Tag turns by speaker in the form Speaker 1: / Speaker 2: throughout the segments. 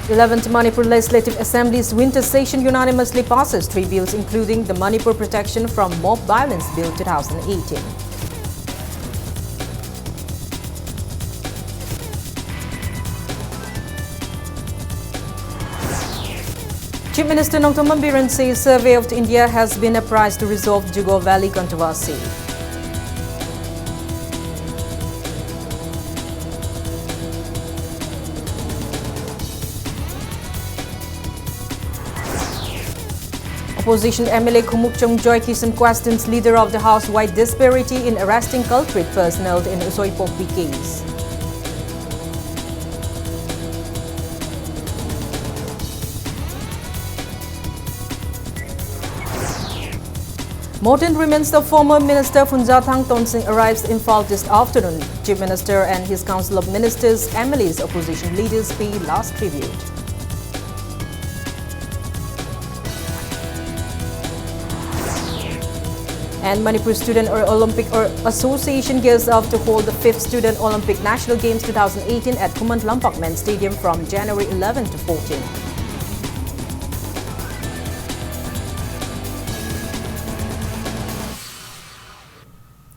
Speaker 1: 11th Manipur Legislative Assembly's winter session unanimously passes 3 bills including the Manipur Protection from Mob Violence Bill 2018. Chief Minister Nongthombam Biren says survey of India has been a prize to resolve Jugo Valley controversy. Opposition MLA Khumuk Chongjoy Kisan questions Leader of the House why disparity in arresting culprit personnel in Usoipokpi case. Morton remains the former Minister Funjathang Tonsing arrives in Fall this afternoon. Chief Minister and his Council of Ministers, MLAs, opposition leaders pay last tribute. And Manipur Student Olympic Association gears up to hold the 5th Student Olympic National Games 2018 at Kumant Lampak Men's Stadium from January 11 to 14.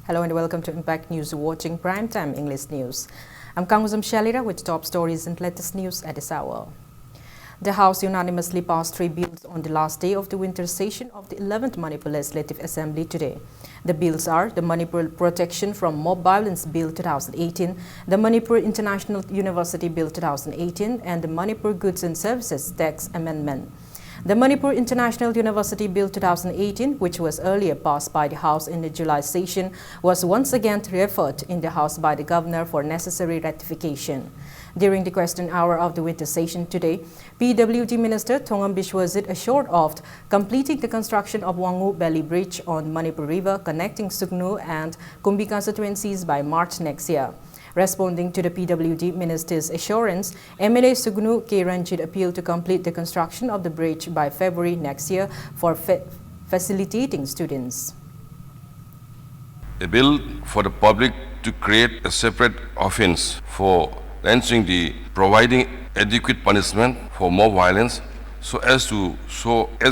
Speaker 1: Hello and welcome to Impact News, watching Primetime English News. I'm Kanguzam Shalira with top stories and latest news at this hour. The House unanimously passed 3 bills on the last day of the winter session of the 11th Manipur Legislative Assembly today. The bills are the Manipur Protection from Mob Violence Bill 2018, the Manipur International University Bill 2018, and the Manipur Goods and Services Tax Amendment. The Manipur International University Bill 2018, which was earlier passed by the House in the July session, was once again referred in the House by the Governor for necessary ratification. During the question hour of the winter session today, PWD Minister Thongam Biswajit assured of completing the construction of Wangu Valley Bridge on Manipur River connecting Sugnu and Kumbi constituencies by March next year. Responding to the PWD Minister's assurance, MLA Sugnu K. Ranjit appealed to complete the construction of the bridge by February next year for facilitating students.
Speaker 2: A bill for the public to create a separate offense for launching the providing adequate punishment for mob violence so as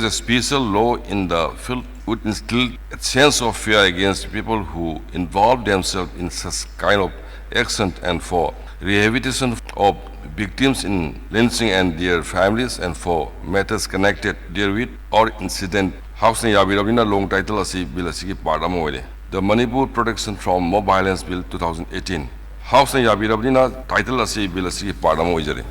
Speaker 2: a special law in the field would instill a sense of fear against people who involve themselves in such kind of action and for rehabilitation of victims in lynching and their families and for matters connected therewith or incident. House ne yabirabina long title asi bill asigi part ama oide. The Manipur Protection from Mob Violence Bill 2018. House ne yabirabina title asi bill asigi part ama oijare.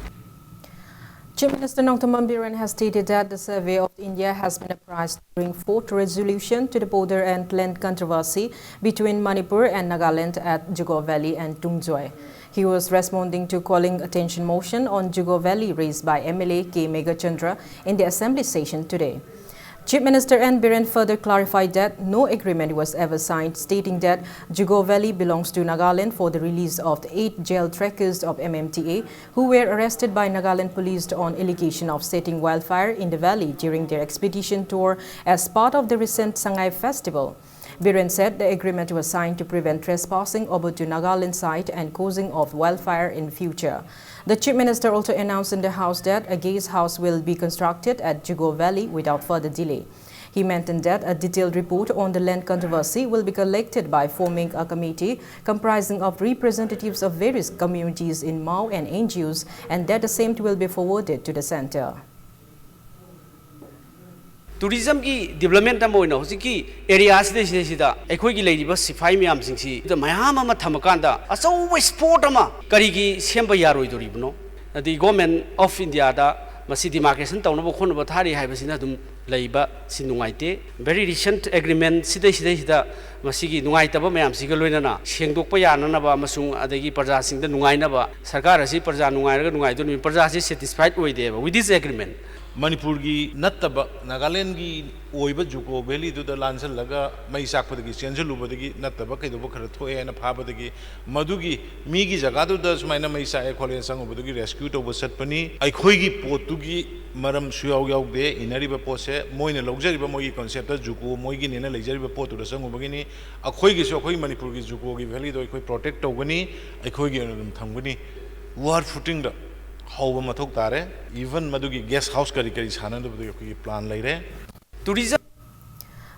Speaker 1: Chief Minister Nongthombam Biren has stated that the survey of India has been apprised to bring forth resolution to the border and land controversy between Manipur and Nagaland at Jugo Valley and Tungjoy. He was responding to calling attention motion on Jugo Valley raised by MLA K. Megachandra in the Assembly session today. Chief Minister N. Biren further clarified that no agreement was ever signed, stating that Jugo Valley belongs to Nagaland for the release of the 8 jail trackers of MMTA who were arrested by Nagaland police on allegation of setting wildfire in the valley during their expedition tour as part of the recent Sangai festival. Biren said the agreement was signed to prevent trespassing over to Nagaland site and causing of wildfire in future. The Chief Minister also announced in the House that a guest house will be constructed at Jugo Valley without further delay. He maintained that a detailed report on the land controversy will be collected by forming a committee comprising of representatives of various communities in Mao and NGOs and that the same will be forwarded to the center.
Speaker 3: Tourism ki development mo ina hosiki areas de sida ekhoi gi leiriba sifai myam singsi the mayam ama thamakanda aso sport ama kari gi semba yaroi doribno the government of India da masi demarcation tawnaba khonaba thari haibasina dum leiba sinungaite very recent agreement sida masi gi nungaitaba mayam siga loinana sengdokpa yananaba amasung adagi praja singda nungainaba sarkar asi praja nungairaga nungaidoni praja si satisfied oideba with this agreement.
Speaker 4: Manipur gi nattaba Nagaland gi oiba Jugo Valley du da lansal laga mai sakpadagi chenjal ubadagi nattaba kaidoba khara thoe na phabadagi madugi mi gi jaga du da sumaina mai sa e khole sang ubadagi rescue to basatpani aikhoi gi pot tu gi maram suyaw yaw de inariba pose moina logjariba moi concept ta Jugo moi gi nena leijariba pot tu da sang ubagini akhoi gi so akhoi Manipur gi Jugo gi valley do aikhoi protect tawgani aikhoi gi anum thamgani war footing da hauba mathok tare even madugi guest house kari sanadubadi plan leire.
Speaker 3: Tourism.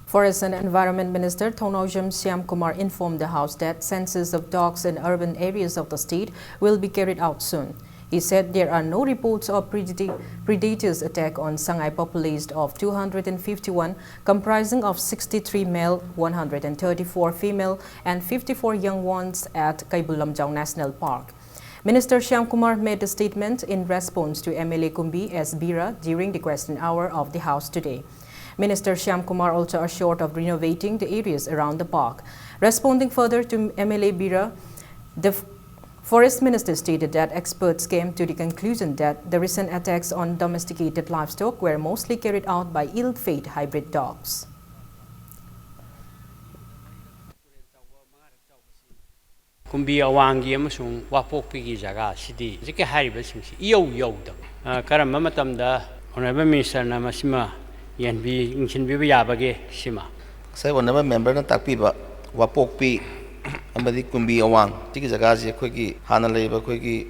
Speaker 1: Forest and Environment Minister Thongnawjam Syamkumar informed the House that census of dogs in urban areas of the state will be carried out soon. He said there are no reports of predators attack on Sangay population of 251, comprising of 63 male, 134 female, and 54 young ones at Kaibulamjang National Park. Minister Syamkumar made the statement in response to MLA Kumbi S. Bira during the question hour of the House today. Minister Syamkumar also assured of renovating the areas around the park. Responding further to MLA Bira, the Forest Minister stated that experts came to the conclusion that the recent attacks on domesticated livestock were mostly carried out by ill-fated hybrid dogs.
Speaker 5: Kumbi awangi amasung wapokpigi jaga sidi jike hariba singsi iyo da karamba matamda honorable minister na masima yanbi ingsinbi yabage sima
Speaker 6: sai honorable member na takpiba wapokpi amadi kumbi awang tiki jaga je khoi hana leiba khoi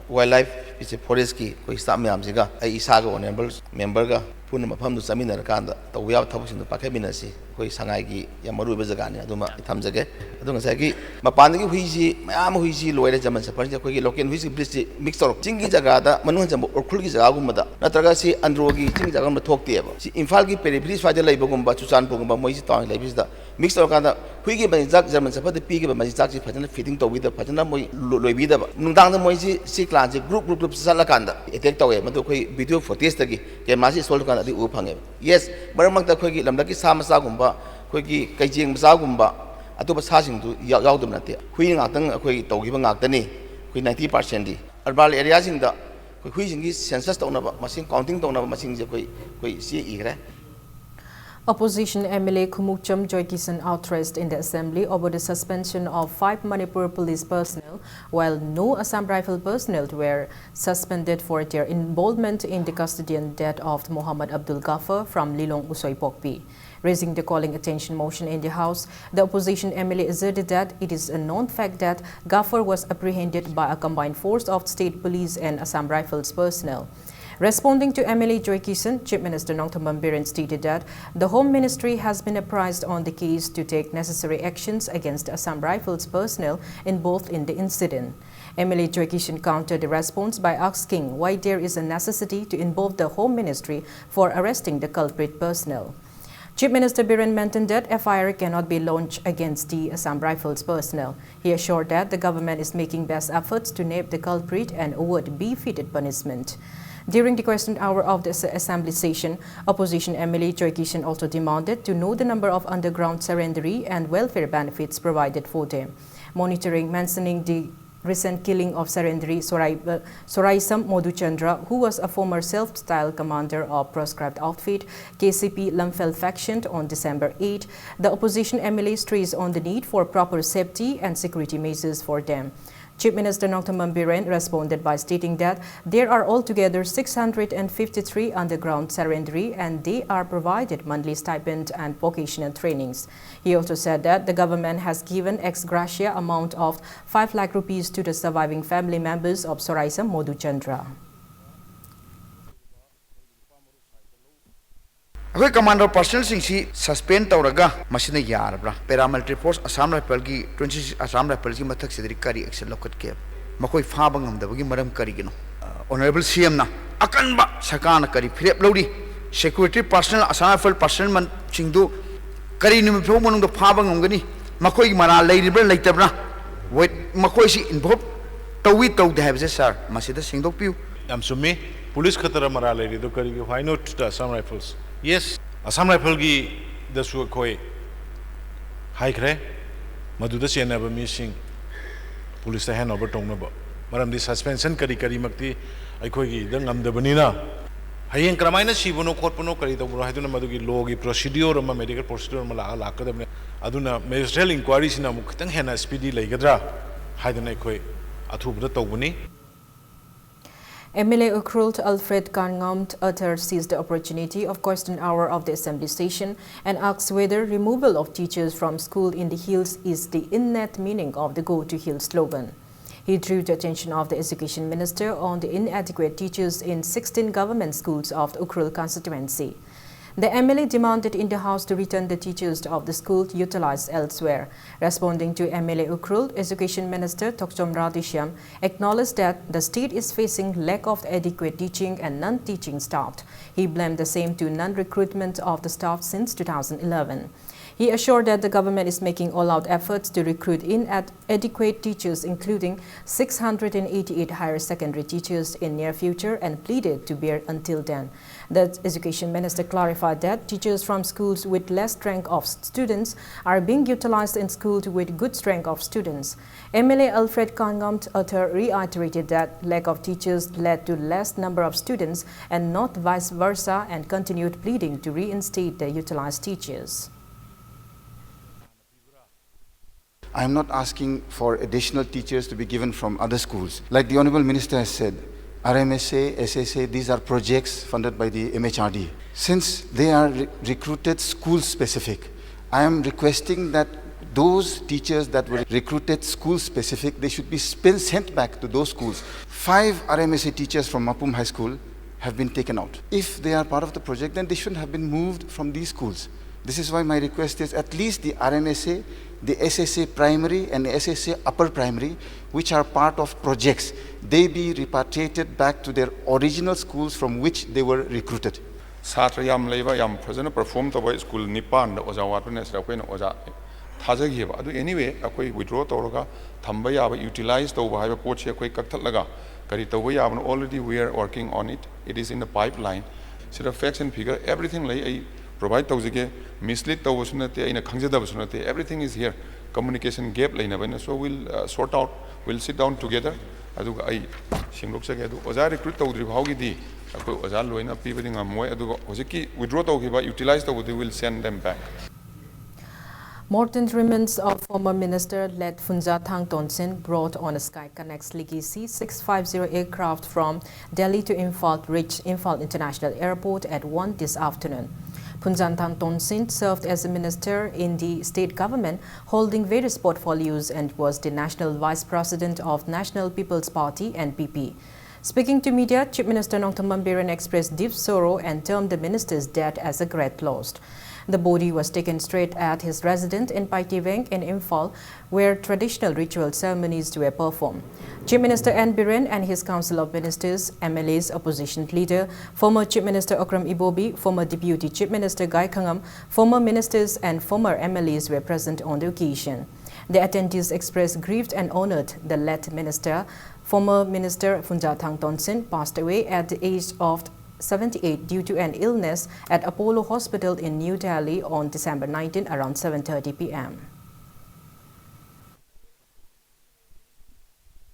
Speaker 6: wildlife ise forest ki khoi staff myam jiga ai isa ga honorable member ga puna mafam du chamina rakanda tawya thabusin du pakhe binasi khoi sangai gi yamaru be jaga ni aduma thamjage adunga sai gi mapan gi huiji mayam huiji loire jaman sa parje khoi gi local huiji bridge mix tor chingi jaga da manu jambo orkhul gi jaga gumda natraga si andro gi chingi jaga ma thokte ba si imphal gi periphery swaja leiba gumba chuchan pugumba moi si tawn leibis da mix tor kanda huigi ban jak jaman sa pade pi gi ba jak si phajana feeding to with da phajana moi loibi da nungdang da moi si class ji group sala kanda attack tawe madu khoi video footage tagi ke masi sol kanda di u phange yes baramak da khoi gi lamda ki samasa gumba khoi gi kaijeng masa gumba atoba sa sing du yaw dum nate hui ngak tang khoi to gi ba ngak tani khoi 90% di urban area sing da hui sing gi census to na ba masing counting to na ba masing je khoi si igre.
Speaker 1: Opposition MLA Kumukcham Joykisan outraged in the assembly over the suspension of 5 Manipur police personnel, while no Assam Rifle personnel were suspended for their involvement in the custodian death of Muhammad Abdul Ghaffar from Lilong Usoy Pokpi. Raising the calling attention motion in the House, the opposition MLA asserted that it is a known fact that Ghaffar was apprehended by a combined force of state police and Assam Rifles personnel. Responding to MLA Joy Kisan, Chief Minister Nongthammam Biren stated that the Home Ministry has been apprised on the case to take necessary actions against Assam Rifles personnel involved in the incident. MLA Joy Kisan countered the response by asking why there is a necessity to involve the Home Ministry for arresting the culprit personnel. Chief Minister Biren maintained that FIR cannot be launched against the Assam Rifles personnel. He assured that the government is making best efforts to nab the culprit and award befitting punishment. During the question hour of the assembly session, opposition MLA Joy Kisan also demanded to know the number of underground surrendery and welfare benefits provided for them. Monitoring mentioning the recent killing of surrendery Soraisam Modhuchandra, who was a former self-styled commander of proscribed outfit KCP Lamphel faction on December 8, the opposition MLA stressed on the need for proper safety and security measures for them. Chief Minister Nongthammam Biren responded by stating that there are altogether 653 underground surrendery and they are provided monthly stipend and vocational trainings. He also said that the government has given ex gratia amount of 5 lakh rupees to the surviving family members of Soraisam Modhuchandra.
Speaker 7: अगर commander personnel सिंसी सस्पेंड तौरगा मसिना यारब्रा paramilitary force Assam rifle की 26 Assam rifle की मथक से करी एक्शन लौकत के मकोई फाब ngam मरम करिगिनो ऑनरेबल सीएम ना अकनबा सरकार करी फ्रेप लौरी security personnel Assam rifle personnel मन सिंदु करी निमिफो मनुंग फाब ngमगनी मकोई मरा लेरिब्रा लेतब्रा वेट मकोई सी इन्वॉल्व तौवी तौदे हाबजे सर मसिदा सिंदोपियु
Speaker 4: याम सुमी पुलिस खतरा मरा लेरी दो करी why not the Assam rifles yes Assam Rifle gi dasu khoi haikre maduda chena ba mi sing police hand over tong na ba maram di suspension kari makti ai khoi gi da ngam da bani na hayeng kramaina sibono khotpono kari da bro haiduna madu gi law gi procedure ma medical procedure ma la ka da aduna magistrate inquiry sina mu khitang hena speedy leigadra haiduna khoi athubda tawbuni.
Speaker 1: MLA Ukrult Alfred Karngamt uttered seized the opportunity of question hour of the assembly session and asked whether removal of teachers from school in the hills is the innate meaning of the Go to Hill slogan. He drew the attention of the Education Minister on the inadequate teachers in 16 government schools of the Ukhrul constituency. The MLA demanded in the House to return the teachers of the school utilized elsewhere. Responding to MLA Ukhrul, Education Minister Tokchom Radishyam acknowledged that the state is facing lack of adequate teaching and non-teaching staff. He blamed the same to non-recruitment of the staff since 2011. He assured that the government is making all-out efforts to recruit inadequate teachers, including 688 higher secondary teachers in near future, and pleaded to bear until then. The Education Minister clarified that teachers from schools with less strength of students are being utilized in schools with good strength of students. MLA Alfred Kangamt reiterated that lack of teachers led to less number of students and not vice versa, and continued pleading to reinstate the utilized teachers.
Speaker 8: I am not asking for additional teachers to be given from other schools. Like the Honorable Minister has said, RMSA, SSA, these are projects funded by the MHRD. Since they are recruited school-specific, I am requesting that those teachers that were recruited school-specific, they should be sent back to those schools. 5 RMSA teachers from Mapum High School have been taken out. If they are part of the project, then they shouldn't have been moved from these schools. This is why my request is at least the RMSA, the SSA primary and SSA upper primary, which are part of projects, they be repatriated back to their original schools from which they were recruited.
Speaker 9: Satra yam leba yam fazana perform to boy school nipan da oja watnes ra koina oja thajagi ba adu anyway akoi withdraw tawraga thamba ya ba utilize to ba ha pot che koi kakthlaga kari to ya already we are working on it. It is in the pipeline. Sira facts and figure everything lai provide tawjige mislead tawsunate aina khangjadabsunate everything is here. Communication gap laina bana, so we'll sort out, we'll sit down together adu ai simlok sage adu oja recruit tawdri bhaugi di akoi oja loina pibadi ngamoy adu hojiki withdraw tawgiba utilize tawdi will send them back.
Speaker 1: Morton remains of former Minister Let Phunja Thangtonsin brought on a Sky Connect's Legacy 650 aircraft from Delhi to Imphal reached Imphal International Airport at 1 this afternoon. Phunja Thangtonsin served as a minister in the state government, holding various portfolios, and was the National Vice President of National People's Party (NPP). Speaking to media, Chief Minister Nongtam Bambiran expressed deep sorrow and termed the minister's death as a great loss. The body was taken straight at his residence in Paitiveng in Imphal, where traditional ritual ceremonies were performed. Chief Minister N. Biren and his Council of Ministers, MLAs, opposition leader, former Chief Minister Okram Ibobi, former Deputy Chief Minister Gai Khangam, former ministers and former MLAs were present on the occasion. The attendees expressed grief and honored the late minister. Former Minister Phunja Thangtonsin passed away at the age of 78 due to an illness at Apollo Hospital in New Delhi on December 19 around 7:30 p.m.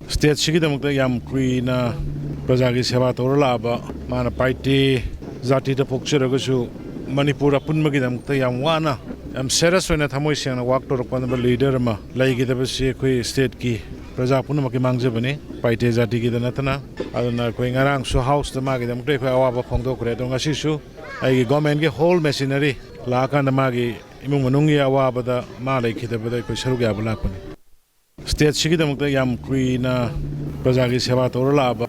Speaker 4: State Shigidamukta Yam Queen Prajagi Seva Laba, Mana Paiti, Zati the Pokshiragusu, Manipur Punmagidamukta Yamwana. I'm serious when at Hamoisian walked to the leader, Lagi the Basi State Key. Prajapunamaki Mangjabani, Paite Zatiki the Natana, Adana going around so house the Magidam Greek Awaba Pongo Cretonga Shishu, I government whole machinery, Lakan the Magi, Imunungi Awaba the Malay Kitabada Kusharuga Balapani. State Shigidamukta Yam Queen Prajagi Seva Laba.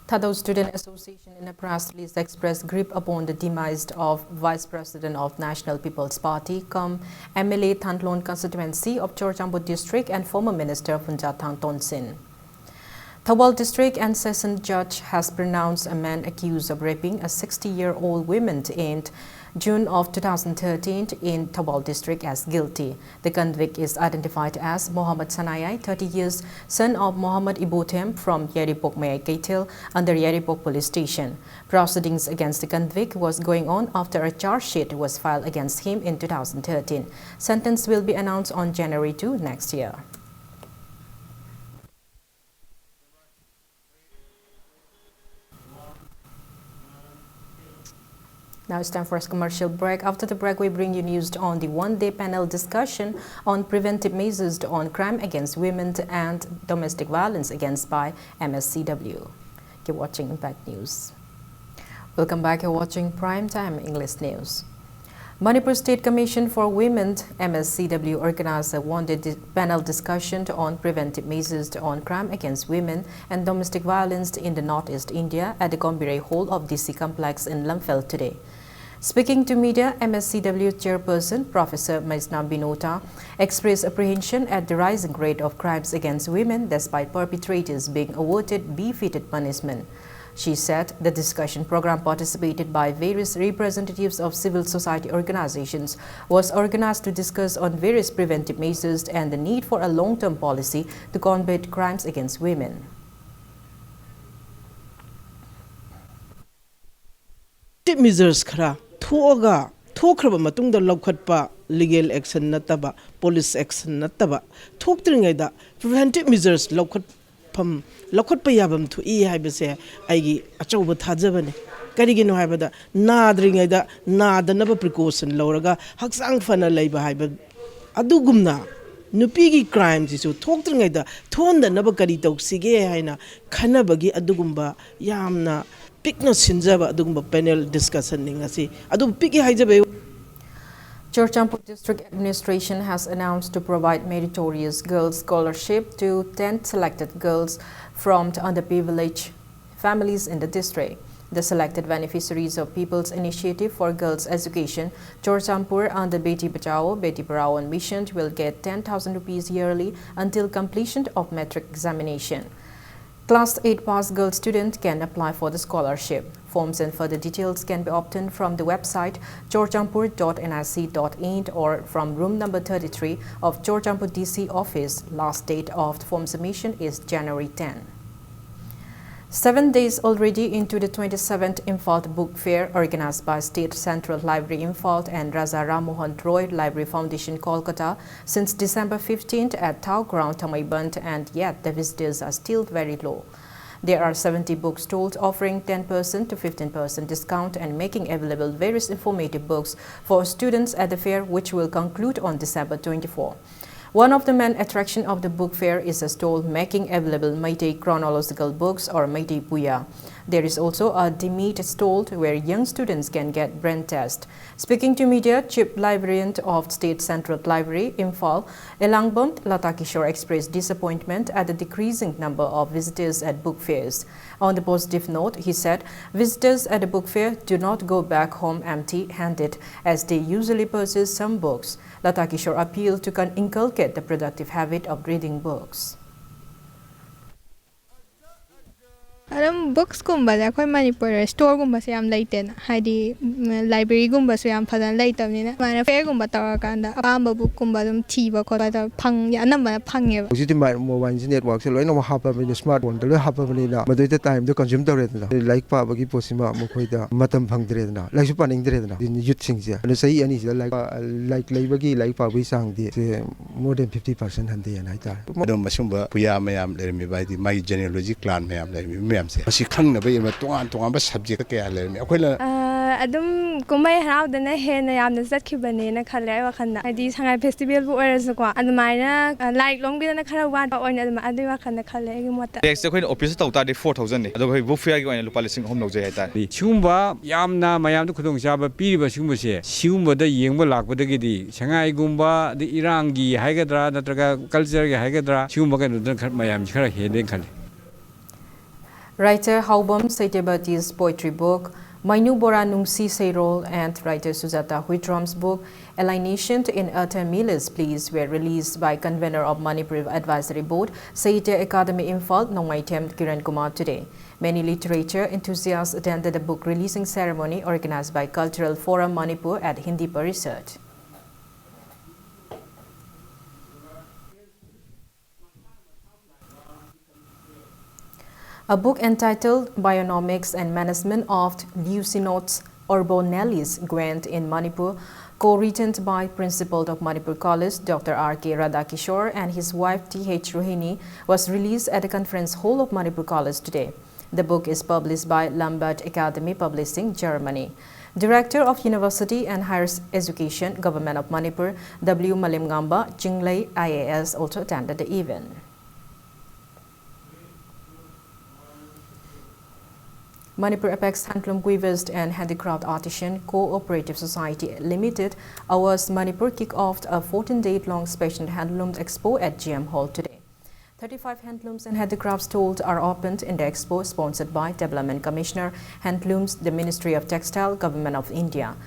Speaker 1: Thado Student Association in a press release expressed grief upon the demise of Vice President of National People's Party, MLA Thantlon constituency of Chorchambu District and former Minister Phunja Thangtonsin. Thawal District and Session Judge has pronounced a man accused of raping a 60-year-old woman in June of 2013 in Thawal District as guilty. The convict is identified as Mohammed Sanayai, 30 years, son of Mohammed Ibotem from Yeripok Mayai Keitil under Yeripok Police Station. Proceedings against the convict was going on after a charge sheet was filed against him in 2013. Sentence will be announced on January 2 next year. Now it's time for a commercial break. After the break, we bring you news on the one-day panel discussion on preventive measures on crime against women and domestic violence against by MSCW. Keep watching Impact News. Welcome back. You're watching Primetime English News. Manipur State Commission for Women (MSCW) organized a one-day panel discussion on preventive measures on crime against women and domestic violence in the Northeast India at the Gambhir Hall of DC Complex in Lamphel today. Speaking to media, MSCW chairperson Professor Maisna Binota expressed apprehension at the rising rate of crimes against women despite perpetrators being awarded befitting punishment. She said the discussion program, participated by various representatives of civil society organizations, was organized to discuss on various preventive measures and the need for a long-term policy to combat crimes against women.
Speaker 10: Measures khara thoga thokraba matungda lokhatpa legal action nataba police action nataba thoktringaida preventive measures lokhatpam lokhatpa yabam thu I haibase aigi achauba thajabane karigino haibada nadringaida nadanaba precaution lawraga haksang fana leiba haiba adugumna nupigi crimes isu thoktringaida thonda naba kari tawsige haina khanabagi adugumba yamna pikno sinjaba adugumba panel discussion ningasi adu piki haijabe.
Speaker 1: Churchandpur District Administration has announced to provide meritorious girls scholarship to 10 selected girls from underprivileged families in the district. The selected beneficiaries of People's Initiative for Girls Education, Churchandpur under Beti Bachao, Beti Padhao mission will get 10,000 rupees yearly until completion of metric examination. Class 8 pass girl student can apply for the scholarship. Forms and further details can be obtained from the website chorchandpur.nic.in or from room number 33 of Chorchandpur DC office. Last date of the form submission is January 10. 7 days already into the 27th Imphal Book Fair organized by State Central Library Imphal and Raja Ram Mohan Roy Library Foundation Kolkata since December 15th at Tau Ground, Tamaiband, and yet the visitors are still very low. There are 70 bookstalls offering 10% to 15% discount and making available various informative books for students at the fair, which will conclude on December 24. One of the main attractions of the book fair is a stall making available Meitei chronological books or Meitei Puya. There is also a Demeet stall where young students can get brain test. Speaking to media, Chief Librarian of State Central Library, Imphal, Elangbom Latakishore expressed disappointment at the decreasing number of visitors at book fairs. On the positive note, he said, visitors at the book fair do not go back home empty-handed as they usually purchase some books. Latakishore appealed to inculcate the productive habit of reading books.
Speaker 11: Books gumba da koi Manipur store gumba se am laiten haidi library gumba se am phadan laitamnina mana fair gumba tarakanda apamba book gumba dum thiba khoda da phang ya namma phangye
Speaker 12: hojiti mobile network se loina hapa ba smartphone da hapa ba na madoi time do consume tawre na like pa ba gi posima mokoi da matam phang dire na like su paning dire na youth sing se no sai ani se like ba gi like pa bi sang di se more than 50% hande yan hai ta
Speaker 13: do masumba puya mayam le mi bai di my genealogy clan mayam le mi asi khangna ba yema tongan ba subject ka ya le me akhoi
Speaker 11: adum kumai harau dana he na yamna zatkibane na khale ai wakhanna adi sangai festival bu oirasu ko adumaina like longbi na khara wa oina aduma adi wakhanna khale gi mota
Speaker 14: next akhoi office ta ta 4000 ne ado book fair gi oina lupa lising hom nojai hai ta
Speaker 15: sigumba yamna mayam du khudong chaba piriba sigumba se sigumba da yengba lakpa da gi di sangai gumba di irangi haigadra natraga culture gi haigadra sigumba ka nu mayam khara he den khale.
Speaker 1: Writer Haubam Saitebati's poetry book, Mainu Bora Nungsi Seirol, and writer Sujata Huitrom's book, Alienation in Utter Miller's Pleas, were released by convener of Manipur Advisory Board, Saitya Academy Imphal, Nongaitem Kiran Kumar today. Many literature enthusiasts attended the book releasing ceremony organized by Cultural Forum Manipur at Hindi Parisat. A book entitled Bionomics and Management of Leucinodes Orbonellis Grant in Manipur, co-written by Principal of Manipur College, Dr. R.K. Radhakishore, and his wife T.H. Rohini, was released at the conference hall of Manipur College today. The book is published by Lambert Academy Publishing, Germany. Director of University and Higher Education, Government of Manipur, W. Malimgamba Jinglei, IAS, also attended the event. Manipur Apex Handloom Weavers and Handicraft Artisan Cooperative Society Limited, OWAS Manipur kicked off a 14-day-long special handloom expo at GM Hall today. 35 handlooms and handicrafts stalls are opened in the expo, sponsored by Development Commissioner, Handlooms, the Ministry of Textile, Government of India.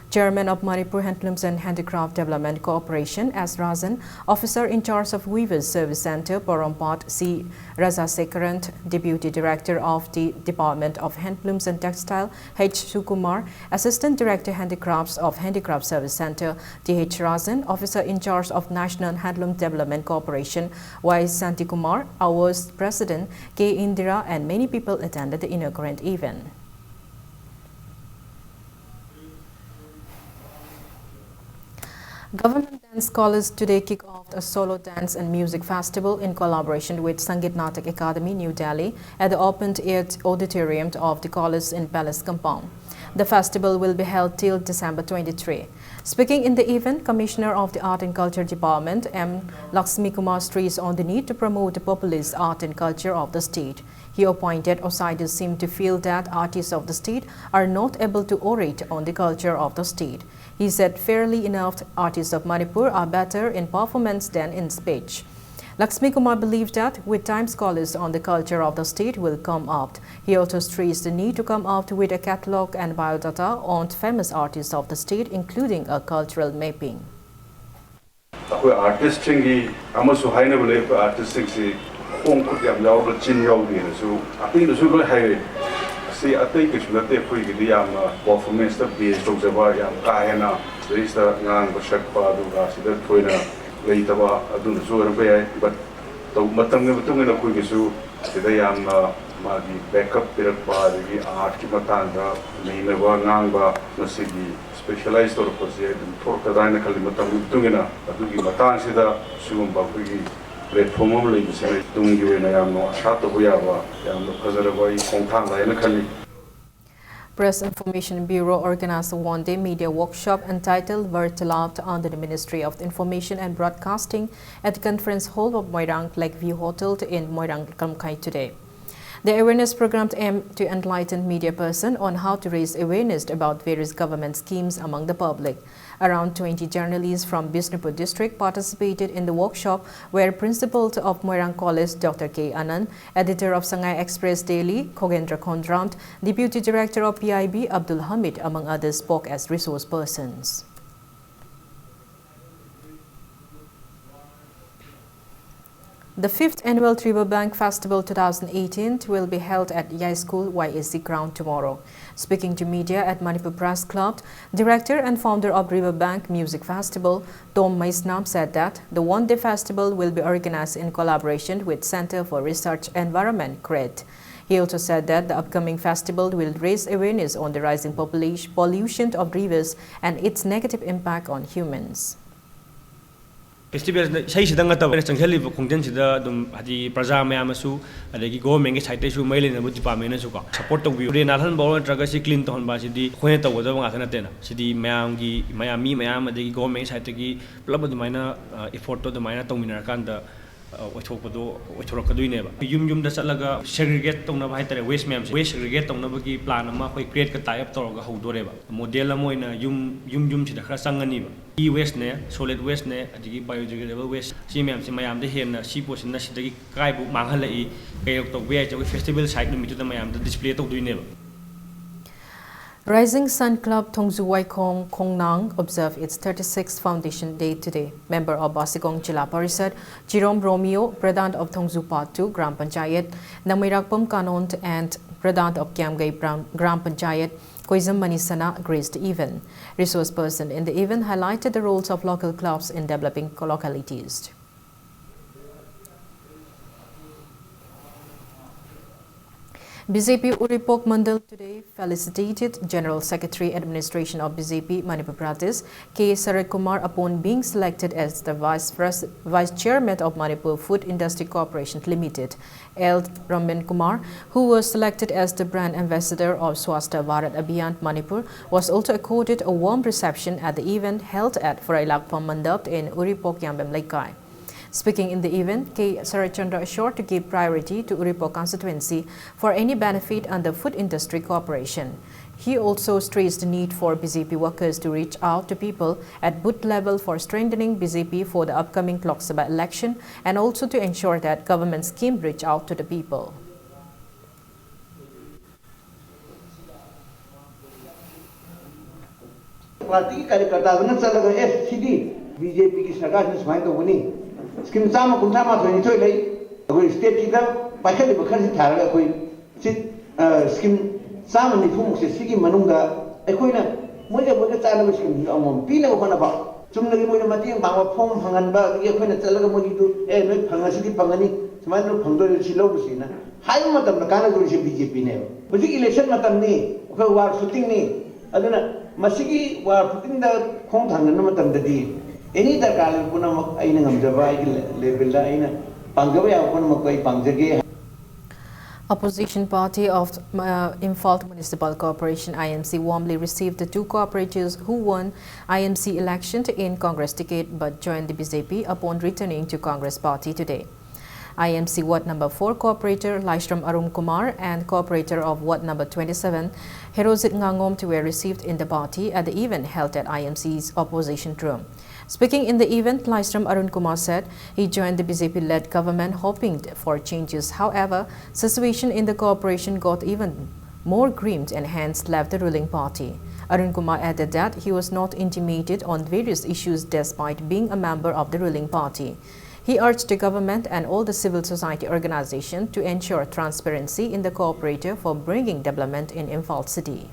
Speaker 1: Chairman of Manipur Handlooms and Handicraft Development Corporation, S. Rajan, Officer in charge of Weavers Service Center, Porompat, C. Rajasekharant, Deputy Director of the Department of Handlooms and Textile, H. Sukumar, Assistant Director Handicrafts of Handicraft Service Center, T.H. Rajan, Officer in charge of National Handloom Development Corporation, Y. Santikumar, OWAS President, K. Indira, and many people attended the inaugural event. Government dance scholars today kick off a solo dance and music festival in collaboration with Sangeet Natak Academy, New Delhi, at the open-air auditorium of the college in Palace Compound. The festival will be held till December 23. Speaking in the event, Commissioner of the Art and Culture Department, M. Lakshmi Kumar, stressed on the need to promote the populist art and culture of the state. He appointed outsiders seem to feel that artists of the state are not able to orate on the culture of the state. He said, fairly enough, artists of Manipur are better in performance than in speech. Lakshmi Kumar believed that with time scholars on the culture of the state will come out. He also stressed the need to come out with a catalogue and biodata on famous artists of the state, including a cultural mapping.
Speaker 16: Artists See, I think it's not a quick performance of the Josepha, Kahana, there is the Nan, Shakpa, that Twina, later, Adun Zura, but the Matangatung in a quick issue, today I'm the backup period by the art, Kimatanga, Nineva, Nanga, Nasigi, specialized or position, Torka Dynamical Matanguna, Adugi Matansida, Sumba, platform of links, doing you in a young shot of Yava,
Speaker 1: Press Information Bureau organized a one-day media workshop entitled Vertalat under the Ministry of Information and Broadcasting at the conference hall of Moirang Lakeview Hotel in Moirang, Kamkai today. The awareness program aimed to enlighten media persons on how to raise awareness about various government schemes among the public. Around 20 journalists from Bisnupur district participated in the workshop, where Principal of Moirang College, Dr. K. Anand, Editor of Sangay Express Daily, Kogendra Kondramt, Deputy Director of PIB, Abdul Hamid, among others, spoke as resource persons. The 5th Annual River Bank Festival 2018 will be held at Yai School YAC ground tomorrow. Speaking to media at Manipur Press Club, Director and founder of River Bank Music Festival, Tom Maisnam, said that the one-day festival will be organized in collaboration with Center for Research Environment, CRED. He also said that the upcoming festival will raise awareness on the rising pollution of rivers and its negative impact on humans.
Speaker 17: Festival say sidang at the Changheli Kongjan Sida, the Praza Mayamasu, and the government citation mail in the department support of you. Nathan Bowen Tragasi Clinton Basidi, Quenta was over Atena, City Miami, Miami, the government Saitaki, Plumber the minor effort to the minor Tominarkanda. Which Rokaduineva. Yum the Salaga segregate on the waste mams, waste segregate on the plan, a create a tie up to Hodoreva. Modella Moina, Yum to the Krasanganiva. E waste ne, solid waste ne, the biodegradable waste, Simams in Miami, the hen, sheep was in the Shitaki Kaibu, Mahalai, Kayok to Wage, festival site to the Miami, the display of Duineva.
Speaker 1: Rising Sun Club Tongzu Waikong Kongnang observed its 36th Foundation Day today. Member of Basigong Jila Parisad, Jerome Romeo, President of Tongzu Part 2 Gram Panchayat, Namirakpam Kanont, and President of Kiamgay Gram Panchayat, Koizam Manisana, graced the event. Resource person in the event highlighted the roles of local clubs in developing localities. BJP Uripok Mandal today felicitated General Secretary Administration of BJP Manipur Pradesh K. Sarat Kumar upon being selected as the Vice Chairman of Manipur Food Industry Corporation Limited. L. Raman Kumar, who was selected as the brand ambassador of Swasthya Bharat Abhiyan Manipur, was also accorded a warm reception at the event held at Furailakpam Mandap in Uripok Yambem Laikai. Speaking in the event, K. Sarachandra assured to give priority to Uripo constituency for any benefit under Food Industry Cooperation. He also stressed the need for BJP workers to reach out to people at booth level for strengthening BJP for the upcoming Lok Sabha election and also to ensure that government schemes reach out to the people.
Speaker 18: Party कार्यकर्ता चलगा SCD BJP की सरकार ने सुमाय तौबनी scheme Chama Kuntha माथोनी थोय लै अखोय state की पाखै बखर थारगा अखोय scheme Chama निफुमुसे सिगी मनुंगा अखोयना मोइगा चालबा scheme अमम पीना होनाबा चुमनगी Moina मतियं बांगवा form फंगनबा अखोयना चलगा मोइदु ए नोय फंगासिदि फंगनी सुमाय no फंगदो सिलौबसिना हाय मतम काना जोरिसे बीजेपी ने बुजि इलेक्शन मतमनी अखोय वार शूटिंग नि अदुना मसीगी वार फुटिंग दा खोंग थांगन मतमददी एनी दरकार पुनमक आइना ngамजबा आइगी लेवल दा आइना पांगबा या पुनमक आइ पांगजगे.
Speaker 1: Opposition party of Imphal Municipal Corporation IMC warmly received the two cooperators who won IMC election to end Congress ticket but joined the BJP upon returning to Congress party today. IMC Ward number 4 cooperator Laishram Arun Kumar and cooperator of Ward number 27 Herozit Ngangom were received in the party at the event held at IMC's opposition room. Speaking in the event, Laishram Arun Kumar said he joined the BJP-led government hoping for changes. However, situation in the corporation got even more grim and hence left the ruling party. Arun Kumar added that he was not intimidated on various issues despite being a member of the ruling party. He urged the government and all the civil society organizations to ensure transparency in the cooperative for bringing development in Imphal city.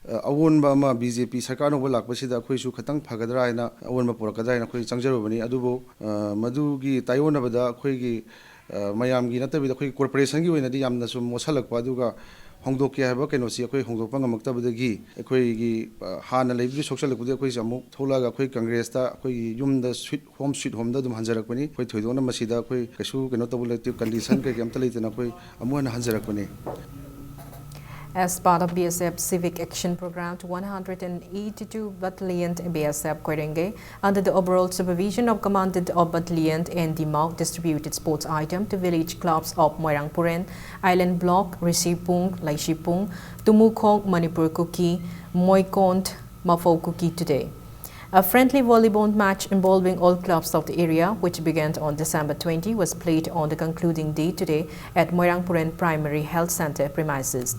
Speaker 19: अवोनबा अमा BJP सरकार नोबो लाकपसिदा अखोइसु खतंग फगदरा हैना अवोनबा पुरकदरा अखोइ चंगजरबनी अदुबो मदुगी तायोनबदा अखोइगी मयामगी नतबिदा अखोइ corporation की ओइनादि यामना सु मोसलकपा अदुगा होंगदोके हैबा केनोसी अखोइ होंगदोकपा ngमक्तबदगी अखोइगी हाना लेबिदि सोक्सलकपुदि अखोइसु अमु थौलागा अखोइ कांग्रेसता अखोइ युमदा sweet home दा दुम हंजरकपनी अखोइ थोइदोना मसिदा अखोइ केसु केनो तबुलेटिव condition के केमता लेतना अखोइ अमुना हंजरकपनी.
Speaker 1: As part of BSF Civic Action Program, 182 Battalion BSF Kwerenge, under the overall supervision of Commandant of Battalion and the MAU, distributed sports items to village clubs of Moirangpuren, Island Block, Risipung, Laishipung, Tumukong, Manipur Kuki, Moikont, Mafo Kuki today. A friendly volleyball match involving all clubs of the area, which began on December 20, was played on the concluding day today at Moirangpuren Primary Health Center premises.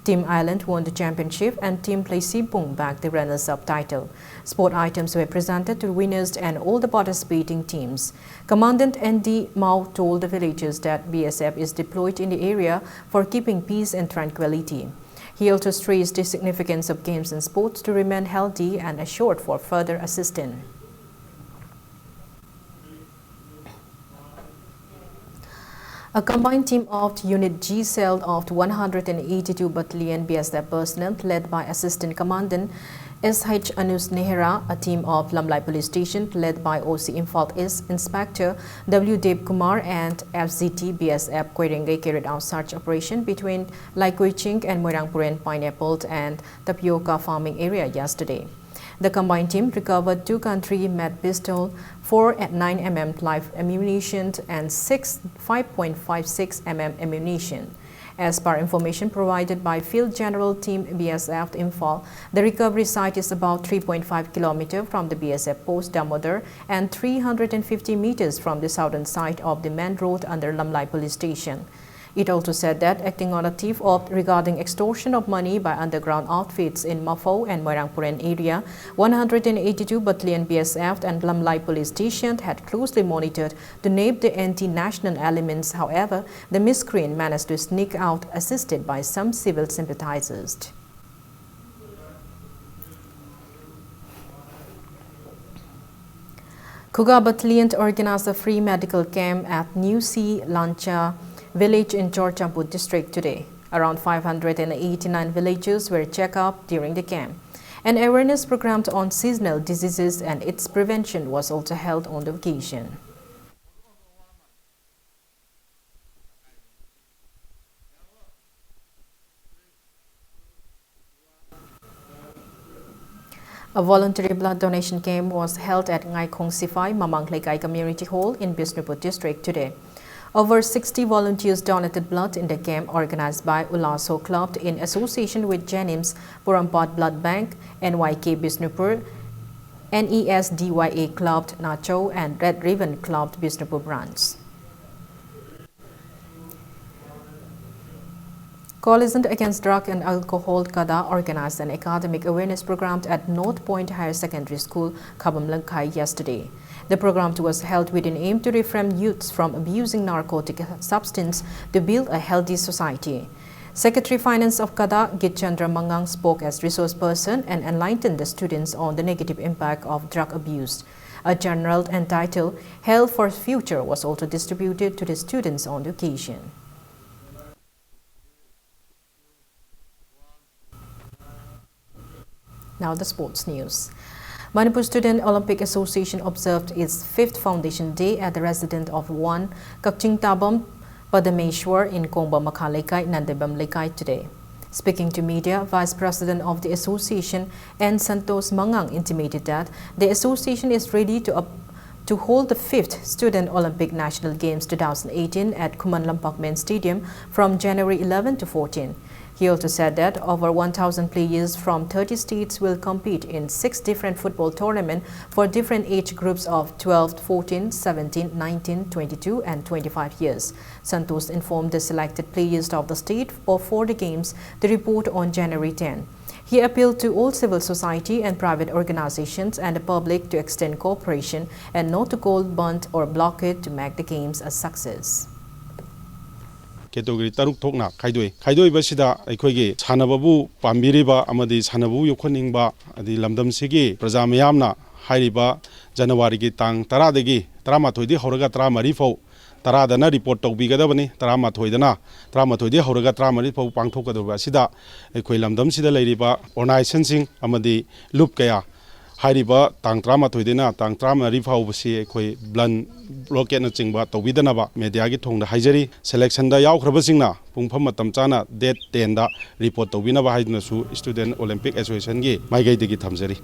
Speaker 1: Team Island won the championship and Team Playsipung bagged the runners-up title. Sport items were presented to winners and all the participating teams. Commandant ND Mao told the villagers that BSF is deployed in the area for keeping peace and tranquility. He also stressed the significance of games and sports to remain healthy and assured for further assistance. A combined team of Unit G cell of 182 Battalion BSF personnel led by Assistant Commandant SH Anus Nehra, a team of Lamlai Police Station led by OC Imphal East Inspector W. Dev Kumar and FZT BSF Kwerenge carried out search operation between Laikoiching and Moirangpuren pineapple and tapioca farming area yesterday. The combined team recovered 2 country-made pistols, 4 at 9 mm live ammunition and 6 5.56 mm ammunition. As per information provided by Field General Team BSF Imphal, the recovery site is about 3.5 km from the BSF post Damodar and 350 meters from the southern side of the main road under Lamlai Police Station. It also said that acting on a tip of regarding extortion of money by underground outfits in Mafo and Moirangpuren area, 182 Battalion BSF and Lamlai Police Station had closely monitored to nab the anti-national elements. However, the miscreant managed to sneak out assisted by some civil sympathizers. Kuga Battalion organized a free medical camp at New Sea Lancha village in Chorchampur district today. Around 589 villagers were checked up during the camp. An awareness program on seasonal diseases and its prevention was also held on the occasion. A voluntary blood donation camp was held at Ngai Khong Sifai Mamang Lekai Community Hall in Bishnupur district today. Over 60 volunteers donated blood in the camp organized by Ulaso Club in association with Jenims Purampat Blood Bank, NYK Bishnupur, NESDYA Club Nacho and Red Ribbon Club Bishnupur branch. Coalition Against Drug and Alcohol Kada organized an academic awareness program at North Point Higher Secondary School, Kabamlangkai yesterday. The program was held with an aim to refrain youths from abusing narcotic substance to build a healthy society. Secretary Finance of Kada, Gitchandra Mangang, spoke as resource person and enlightened the students on the negative impact of drug abuse. A journal entitled Health for Future was also distributed to the students on the occasion. Now the sports news. Manipur Student Olympic Association observed its 5th Foundation Day at the residence of 1 Kakching Tabam Padameshwar in Kongba Makhalekai, Nandebam Lekai today. Speaking to media, Vice President of the association N. Santos Mangang intimated that the association is ready to hold the 5th Student Olympic National Games 2018 at Kuman Lampak Main Stadium from January 11 to 14. He also said that over 1,000 players from 30 states will compete in 6 different football tournaments for different age groups of 12, 14, 17, 19, 22 and 25 years. Santos informed the selected players of the state for the games to report on January 10. He appealed to all civil society and private organizations and the public to extend cooperation and not to call blunt or blockade to make the games a success.
Speaker 20: Category Taruk Tokna, Kaidoi Basida, Equegi, Sanababu, Pambiriba, Amadi, Sanabu, Yokoningba, the Lamdam Sigi, Prazamayamna, Hairiba, January Tang, Taradegi, Tramatodi, Horaga Tramarifo, Taradana report of Bigadabani, Tramatoidana, Tramatodi, Horaga Tramarifo, Pangtoka de Basida, Equilamdam Sida Ladiba, Onai Sensing, Amadi, Lupkaya. Hairiba tang trama toidena tang trama rifau basi koi blan blockade na chingba tobidana media gi thong da haijari selection da yaw khrabasingna pungpham matam chana date 10 da report tobina ba haidna su Student Olympic Association gi maigai degi thamjari.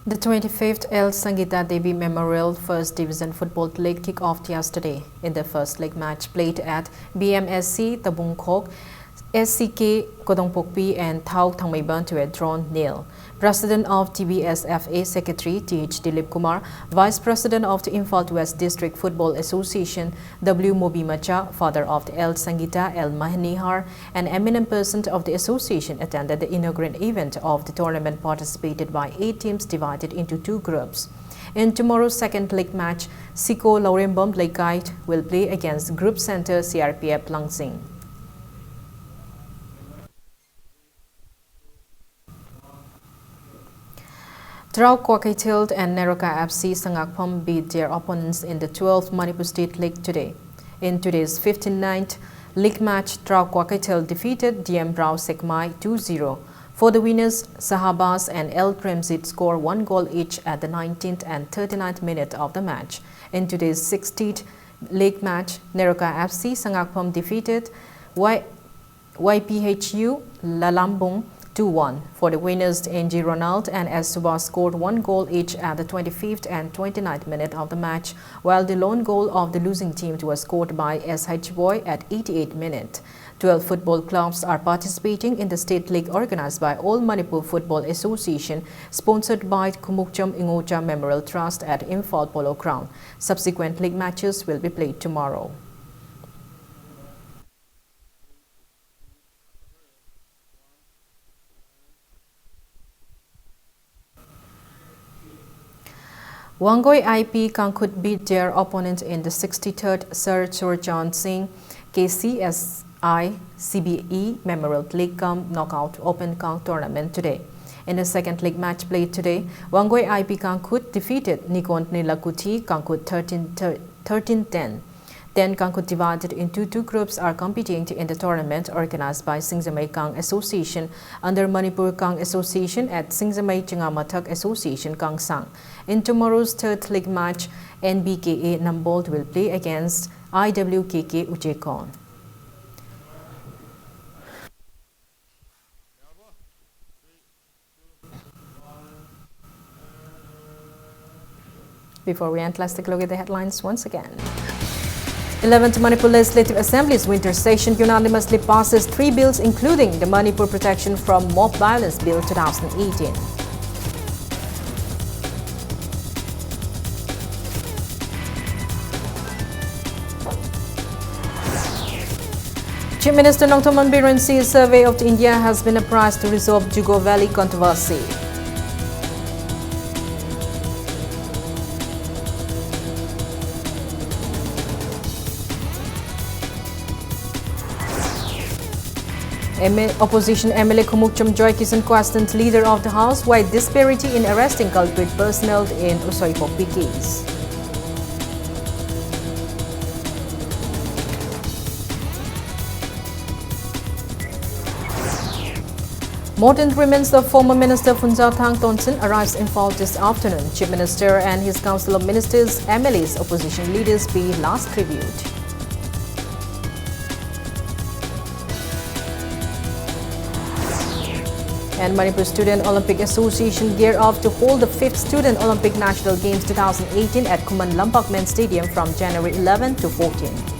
Speaker 1: The 25th L. Sangita Devi Memorial First Division Football League kicked off yesterday. In the first league match played at BMSC Tabungkhok, SCK Kodongpokpi and Thau Thangmaiban to a drawn nil. President of TBSFA Secretary T.H. Dilip Kumar, Vice President of the Imphal West District Football Association W. Mobi Macha, father of the L. Sangita L. Mahanihar, and eminent person of the association attended the inaugural event of the tournament participated by 8 teams divided into 2 groups. In tomorrow's second league match, Siko Laurembom Lekai will play against Group Center CRPF Langsing. Trau Kwakaitil and Neroka FC Sangakpam beat their opponents in the 12th Manipur State League today. In today's 59th league match, Trau Kwakaitil defeated DM Brau Sekmai 2-0. For the winners, Sahabas and El Premzit score 1 goal each at the 19th and 39th minute of the match. In today's 60th league match, Neroka FC Sangakpam defeated YPHU Lalambung 2-1. For the winners, NG Ronald and S. Subas scored 1 goal each at the 25th and 29th minute of the match, while the lone goal of the losing team was scored by SH Boy at 88th minute. 12 football clubs are participating in the state league organized by All Manipur Football Association, sponsored by Kumukcham Ingocha Memorial Trust at Imphal Polo Ground. Subsequent league matches will be played tomorrow. Wangoi IP Kankut beat their opponent in the 63rd Sir Churchan Singh KCSI CBE Memorial League Cum Knockout Open Kang Tournament today. In the second league match played today, Wangoi IP Kankut defeated Nikon Nilakuti Kankut 13-10. 10 Kankut divided into 2 groups are competing in the tournament organized by Singzamay Kang Association under Manipur Kang Association at Singzamay Chingamathak Association Kang Sang. In tomorrow's third league match, NBKA Nambold will play against IWKK Ujekon. Before we end, let's take a look at the headlines once again. 11th Manipur Legislative Assembly's winter session unanimously passes 3 bills, including the Manipur Protection from Mob Violence Bill 2018. Chief Minister Nongthoman Biren's survey of India has been apprised to resolve Jugo Valley controversy. Opposition MLA Kumukcham Joy Kisan questioned Leader of the House why disparity in arresting culprit personnel in Usoipopi case. Mortant remains of former Minister Funza Thang Tonson arrives in Fall this afternoon. Chief Minister and his Council of Ministers, MLAs, opposition leaders be last reviewed. And Manipur Student Olympic Association gear up to hold the 5th Student Olympic National Games 2018 at Kuman Lampak Men's Stadium from January 11 to 14.